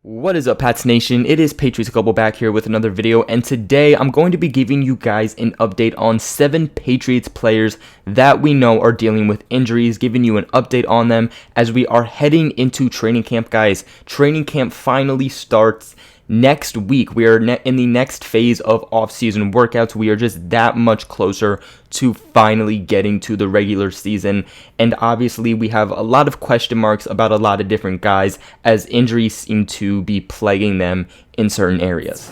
What is up, Pats Nation? It is Patriots Global back here with another video, and today I'm going to be giving you guys an update on 7 Patriots players that we know are dealing with injuries, giving you an update on them as we are heading into training camp, guys. Training camp finally starts next week. We are in the next phase of off-season workouts. We are just that much closer to finally getting to the regular season, and obviously we have a lot of question marks about a lot of different guys as injuries seem to be plaguing them in certain areas.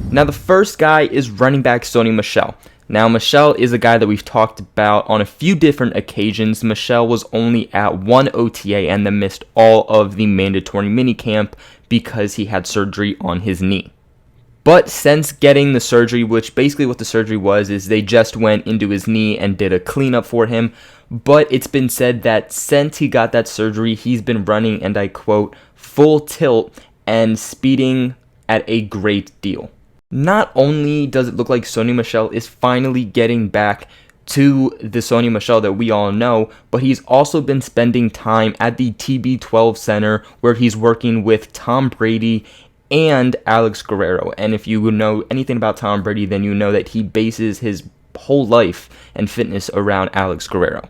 Now the first guy is running back Sony Michel. Now, Michel is a guy that we've talked about on a few different occasions. Michel was only at one OTA and then missed all of the mandatory minicamp because he had surgery on his knee. But since getting the surgery, which basically what the surgery was, is they just went into his knee and did a cleanup for him. But it's been said that since he got that surgery, he's been running, and I quote, full tilt and speeding at a great deal. Not only does it look like Sony Michel is finally getting back to the Sony Michel that we all know, but he's also been spending time at the TB12 Center where he's working with Tom Brady and Alex Guerrero. And if you know anything about Tom Brady, then you know that he bases his whole life and fitness around Alex Guerrero.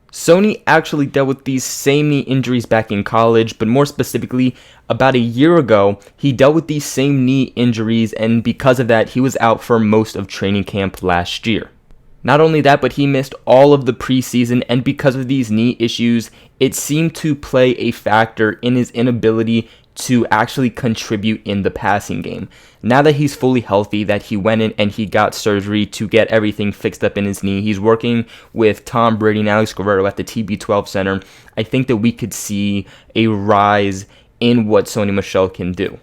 Sony actually dealt with these same knee injuries back in college, but more specifically, about a year ago, he dealt with these same knee injuries, and because of that, he was out for most of training camp last year. Not only that, but he missed all of the preseason, and because of these knee issues, it seemed to play a factor in his inability to actually contribute in the passing game. Now that he's fully healthy, that he went in and he got surgery to get everything fixed up in his knee, he's working with Tom Brady and Alex Guerrero at the TB12 Center, I think that we could see a rise in what Sony Michel can do.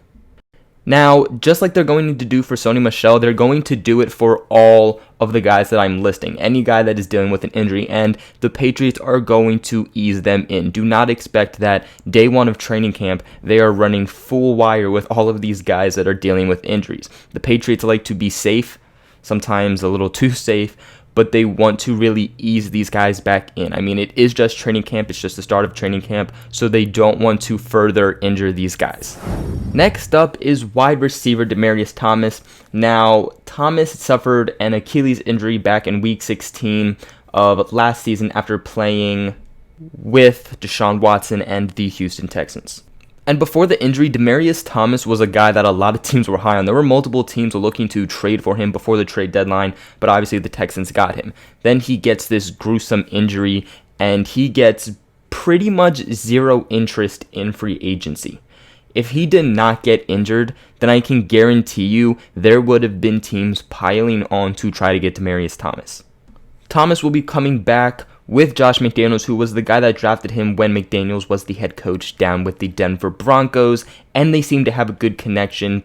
Now, just like they're going to do for Sony Michel, they're going to do it for all of the guys that I'm listing. Any guy that is dealing with an injury, and the Patriots are going to ease them in. Do not expect that day one of training camp, they are running full wire with all of these guys that are dealing with injuries. The Patriots like to be safe, sometimes a little too safe, but they want to really ease these guys back in. I mean, it is just training camp. It's just the start of training camp, so they don't want to further injure these guys. Next up is wide receiver Demarius Thomas. Now, Thomas suffered an Achilles injury back in Week 16 of last season after playing with Deshaun Watson and the Houston Texans. And before the injury, Demarius Thomas was a guy that a lot of teams were high on. There were multiple teams looking to trade for him before the trade deadline, but obviously the Texans got him. Then he gets this gruesome injury, and he gets pretty much zero interest in free agency. If he did not get injured, then I can guarantee you there would have been teams piling on to try to get Demarius Thomas. Thomas will be coming back with Josh McDaniels, who was the guy that drafted him when McDaniels was the head coach down with the Denver Broncos, and they seem to have a good connection.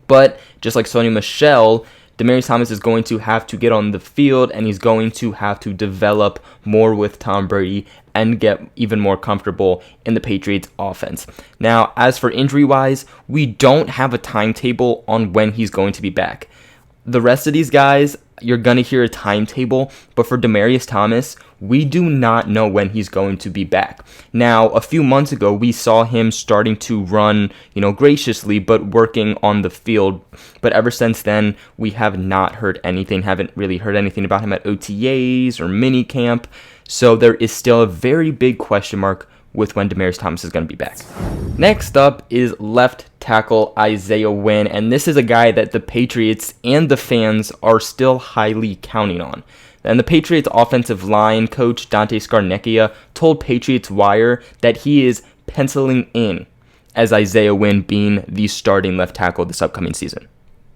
But just like Sony Michel, Demarius Thomas is going to have to get on the field, and he's going to have to develop more with Tom Brady and get even more comfortable in the Patriots offense. Now, as for injury-wise, we don't have a timetable on when he's going to be back. The rest of these guys, you're going to hear a timetable, but for Demarius Thomas, we do not know when he's going to be back. Now, a few months ago, we saw him starting to run, graciously, but working on the field. But ever since then, we have not heard anything, haven't really heard anything about him at OTAs or minicamp. So there is still a very big question mark with when Demarius Thomas is going to be back. Next up is left tackle Isaiah Wynn, and this is a guy that the Patriots and the fans are still highly counting on. And the Patriots offensive line coach Dante Scarnecchia told Patriots Wire that he is penciling in as Isaiah Wynn being the starting left tackle this upcoming season.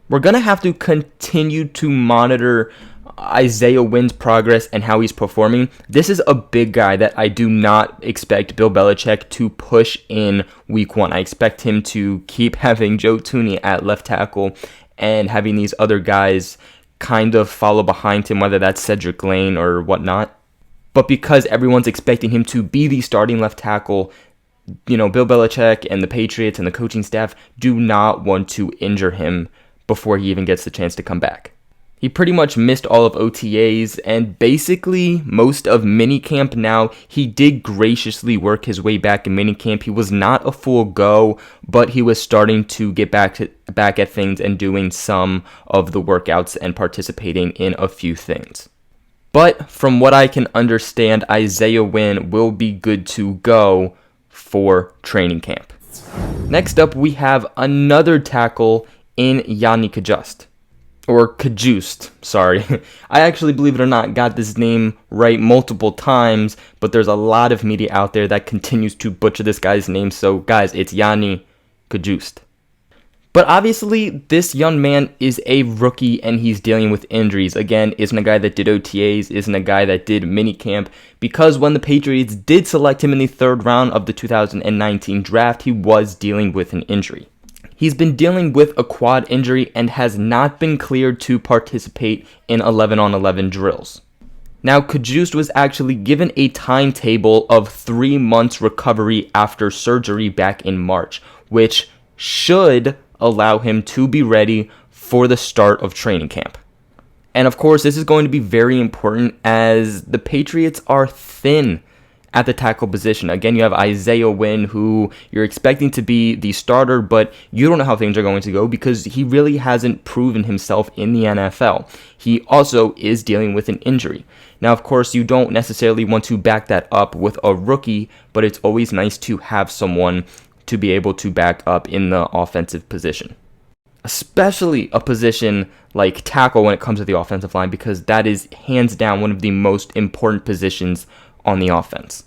We're going to have to continue to monitor Isaiah Wynn's progress and how he's performing. This is a big guy that I do not expect Bill Belichick to push in week 1. I expect him to keep having Joe Thuney at left tackle and having these other guys kind of follow behind him, whether that's Cedric Lane or whatnot. But because everyone's expecting him to be the starting left tackle, Bill Belichick and the Patriots and the coaching staff do not want to injure him before he even gets the chance to come back. He pretty much missed all of OTAs and basically most of minicamp. Now, he did graciously work his way back in minicamp. He was not a full go, but he was starting to get back at things and doing some of the workouts and participating in a few things. But from what I can understand, Isaiah Wynn will be good to go for training camp. Next up, we have another tackle in Jani Cajust. Or cajust, sorry. I actually, believe it or not, got this name right multiple times, but there's a lot of media out there that continues to butcher this guy's name. So guys, it's Jani Cajust. But obviously, this young man is a rookie and he's dealing with injuries. Again, isn't a guy that did OTAs, isn't a guy that did minicamp, because when the Patriots did select him in the 3rd round of the 2019 draft, he was dealing with an injury. He's been dealing with a quad injury and has not been cleared to participate in 11-on-11 drills. Now, Cajust was actually given a timetable of 3 months recovery after surgery back in March, which should allow him to be ready for the start of training camp. And of course, this is going to be very important as the Patriots are thin at the tackle position. Again, you have Isaiah Wynn, who you're expecting to be the starter, but you don't know how things are going to go because he really hasn't proven himself in the NFL. He also is dealing with an injury. Now, of course, you don't necessarily want to back that up with a rookie, but it's always nice to have someone to be able to back up in the offensive position, especially a position like tackle when it comes to the offensive line, because that is hands down one of the most important positions on the offense.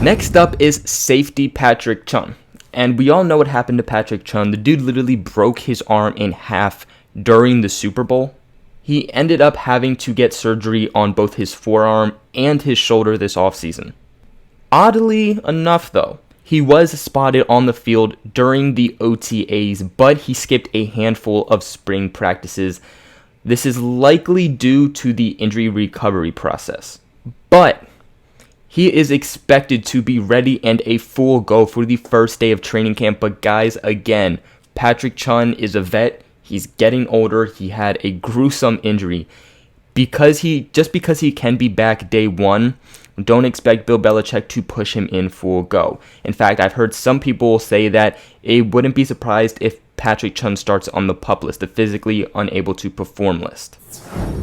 Next up is safety Patrick Chung. And we all know what happened to Patrick Chung. The dude literally broke his arm in half during the Super Bowl. He ended up having to get surgery on both his forearm and his shoulder this offseason. Oddly enough, though, he was spotted on the field during the OTAs, but he skipped a handful of spring practices. This is likely due to the injury recovery process. But he is expected to be ready and a full go for the first day of training camp. But guys, again, Patrick Chung is a vet. He's getting older. He had a gruesome injury. Because he can be back day one, don't expect Bill Belichick to push him in full go. In fact, I've heard some people say that it wouldn't be surprised if Patrick Chung starts on the PUP list, the physically unable to perform list.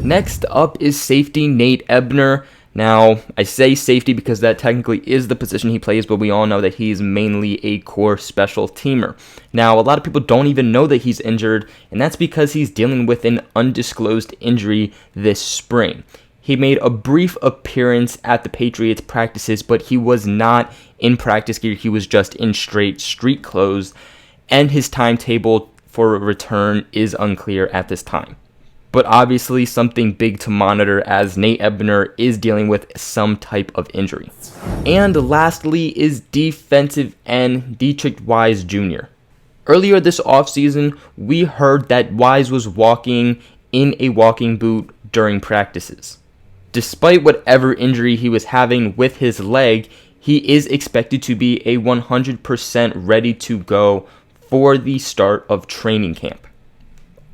Next up is safety Nate Ebner. Now, I say safety because that technically is the position he plays, but we all know that he's mainly a core special teamer. Now, a lot of people don't even know that he's injured, and that's because he's dealing with an undisclosed injury this spring. He made a brief appearance at the Patriots practices, but he was not in practice gear. He was just in straight street clothes, and his timetable for return is unclear at this time. But obviously something big to monitor as Nate Ebner is dealing with some type of injury. And lastly is defensive end Dietrich Wise Jr. Earlier this offseason, we heard that Wise was walking in a walking boot during practices. Despite whatever injury he was having with his leg, he is expected to be a 100% ready to go for the start of training camp.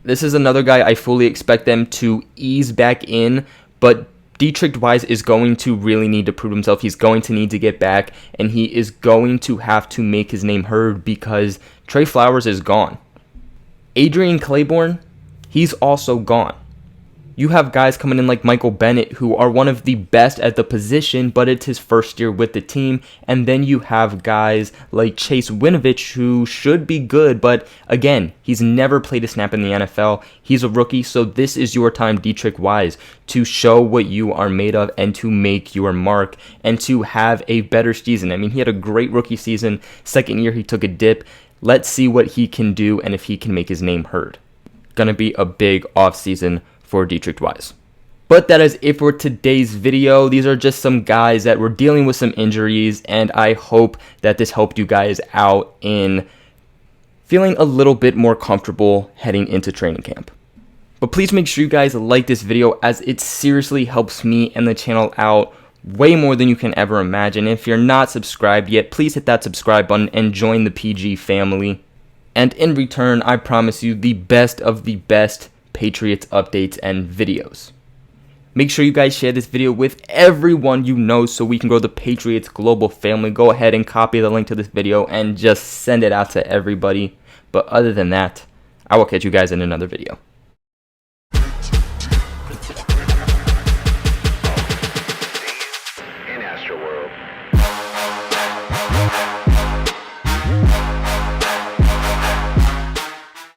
This is another guy I fully expect them to ease back in, but Dietrich Wise is going to really need to prove himself. He's going to need to get back, and he is going to have to make his name heard because Trey Flowers is gone. Adrian Claiborne, he's also gone. You have guys coming in like Michael Bennett who are one of the best at the position, but it's his first year with the team. And then you have guys like Chase Winovich who should be good, but again, he's never played a snap in the NFL. He's a rookie, so this is your time, Dietrich Wise, to show what you are made of and to make your mark and to have a better season. I mean, he had a great rookie season. Second year, he took a dip. Let's see what he can do and if he can make his name heard. Gonna be a big offseason for Dietrich Wise. But that is it for today's video. These are just some guys that were dealing with some injuries, and I hope that this helped you guys out in feeling a little bit more comfortable heading into training camp. But please make sure you guys like this video, as it seriously helps me and the channel out way more than you can ever imagine. If you're not subscribed yet, please hit that subscribe button and join the PG family. And in return, I promise you the best of the best Patriots updates and videos. Make sure you guys share this video with everyone you know so we can grow the Patriots global family. Go ahead and copy the link to this video and just send it out to everybody. But other than that, I will catch you guys in another video.